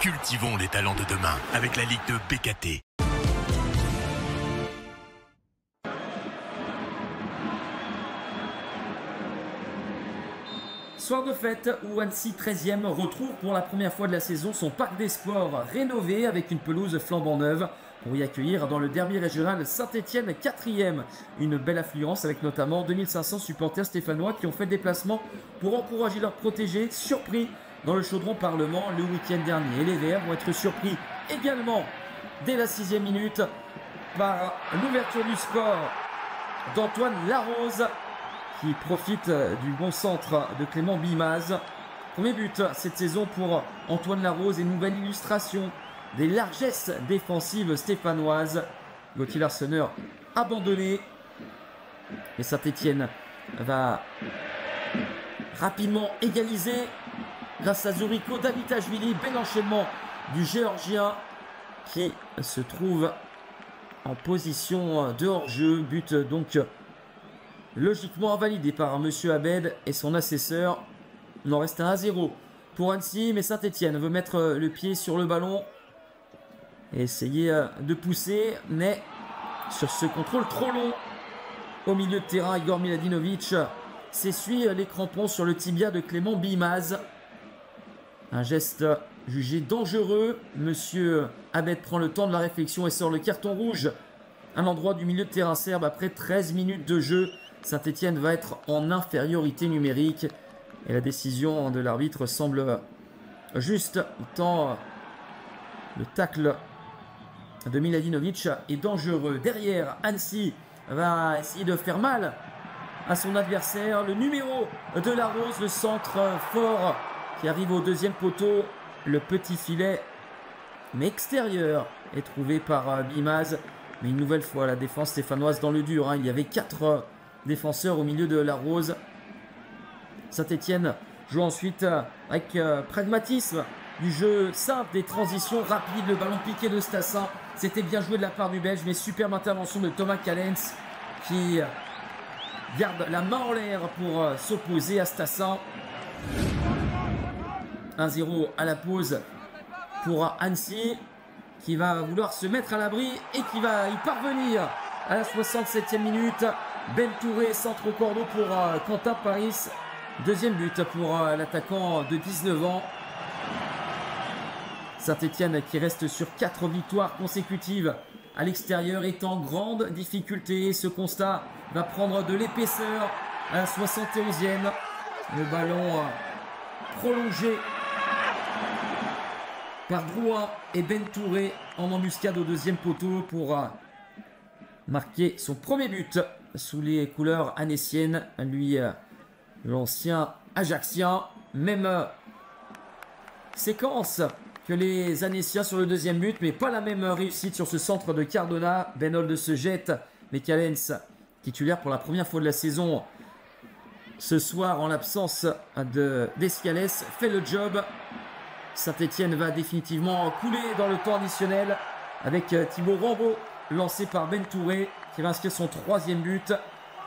Cultivons les talents de demain avec la Ligue de BKT. Soir de fête où Annecy 13e retrouve pour la première fois de la saison son parc des sports rénové avec une pelouse flambant neuve pour y accueillir dans le derby régional Saint-Étienne 4e. Une belle affluence avec notamment 2500 supporters stéphanois qui ont fait le déplacement pour encourager leurs protégés surpris dans le chaudron Parlement le week-end dernier. Et les Verts vont être surpris également dès la 6e minute par l'ouverture du score d'Antoine Larose, qui profite du bon centre de Clément Bimaz. Premier but cette saison pour Antoine Larose et nouvelle illustration des largesses défensives stéphanoises. Gauthier Larseneur abandonné. Et Saint-Étienne va rapidement égaliser grâce à Zuriko Davitashvili. Bel enchaînement du Géorgien qui se trouve en position de hors-jeu. But donc logiquement validé par M. Abed et son assesseur. Il en reste un à 0 pour Annecy, mais Saint-Étienne veut mettre le pied sur le ballon et essayer de pousser, mais sur ce contrôle trop long au milieu de terrain, Igor Miladinovic s'essuie les crampons sur le tibia de Clément Bimaz. Un geste jugé dangereux. M. Abed prend le temps de la réflexion et sort le carton rouge à l'endroit du milieu de terrain serbe après 13 minutes de jeu. Saint-Étienne va être en infériorité numérique et la décision de l'arbitre semble juste, tant le tacle de Miladinovic est dangereux. Derrière, Annecy va essayer de faire mal à son adversaire. Le numéro de Larose, le centre fort qui arrive au deuxième poteau. Le petit filet, mais extérieur, est trouvé par Bimaz. Mais une nouvelle fois, la défense stéphanoise dans le dur. Il y avait 4 défenseurs au milieu de Larose. Saint-Étienne joue ensuite avec pragmatisme du jeu simple, des transitions rapides, le ballon piqué de Stassin. C'était bien joué de la part du Belge, mais superbe intervention de Thomas Callens qui garde la main en l'air pour s'opposer à Stassin. 1-0 à la pause pour Annecy, qui va vouloir se mettre à l'abri et qui va y parvenir à la 67e minute. Ben Touré, centre au cordeau pour Quentin Paris. Deuxième but pour l'attaquant de 19 ans. Saint-Étienne qui reste sur 4 victoires consécutives à l'extérieur est en grande difficulté. Ce constat va prendre de l'épaisseur à la 71e. Le ballon prolongé par Drouin et Ben Touré en embuscade au deuxième poteau pour marquer son premier but sous les couleurs annéciennes. Lui, l'ancien Ajaxien. Même séquence que les Annéciens sur le deuxième but, mais pas la même réussite sur ce centre de Cardona. Benolde se jette, mais Callens, titulaire pour la première fois de la saison ce soir en l'absence d'Escales, fait le job. Saint-Étienne va définitivement couler dans le temps additionnel avec Thibaut Rambaud lancé par Ben Touré qui va inscrire son 3e but.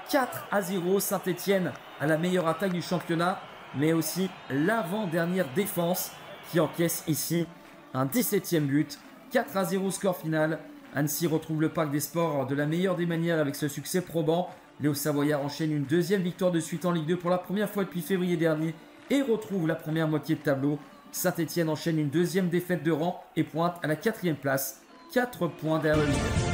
4-0, Saint-Étienne a la meilleure attaque du championnat, mais aussi l'avant-dernière défense qui encaisse ici un 17e but. 4-0 score final. Annecy retrouve le parc des sports de la meilleure des manières avec ce succès probant. Léo Savoyard enchaîne une deuxième victoire de suite en Ligue 2 pour la première fois depuis février dernier et retrouve la première moitié de tableau. Saint-Étienne enchaîne une deuxième défaite de rang et pointe à la 4e place. 4 points derrière le leader.